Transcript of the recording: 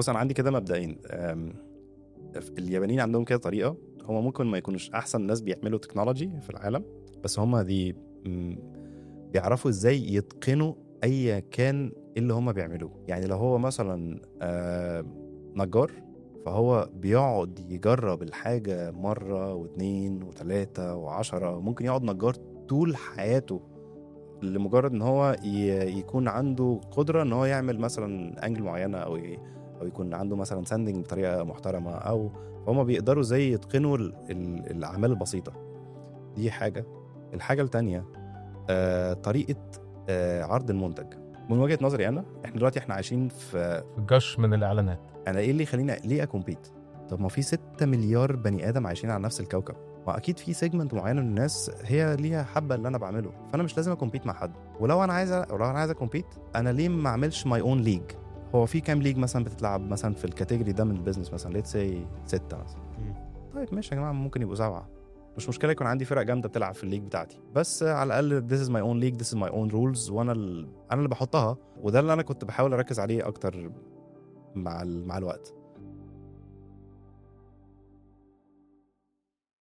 بص انا عندي كده مبدئين. اليابانيين عندهم كده طريقه، هم ممكن ما يكونوش احسن ناس بيعملوا تكنولوجي في العالم، بس هم دي بيعرفوا ازاي يتقنوا اي كان اللي هم بيعملوه. يعني لو هو مثلا نجار، فهو بيقعد يجرب الحاجة مرة واثنين وثلاثة وعشرة، ممكن يقعد نجار طول حياته لمجرد ان هو يكون عنده قدرة ان هو يعمل مثلا انجل معينة او يكون عنده مثلا ساندنج بطريقة محترمة، او فهم بيقدروا زي يتقنوا الاعمال البسيطة دي. حاجة. الحاجة التانية طريقة عرض المنتج. من وجهة نظري احنا دلوقتي عايشين في الجش من الاعلانات. انا ايه اللي يخليني ليه اكومبيت؟ طب ما في 6 مليار بني ادم عايشين على نفس الكوكب، ما اكيد في سيجمنت معين من الناس هي ليها حبه اللي انا بعمله، فانا مش لازم اكومبيت مع حد. ولو انا عايز اكومبيت، انا ليه ما اعملش ماي اون ليج؟ هو في كام ليج مثلا بتتلعب مثلا في الكاتيجوري ده من البيزنس؟ مثلا ليتس سي 6 مثلا. طيب ماشي يا جماعه، ممكن يبقوا 7، مش مشكله يكون عندي فرق جامده بتلعب في الليج بتاعتي، بس على الاقل this is my own league, this is my own rules، وانا انا اللي بحطها. وده اللي انا كنت بحاول اركز عليه اكتر مع الوقت.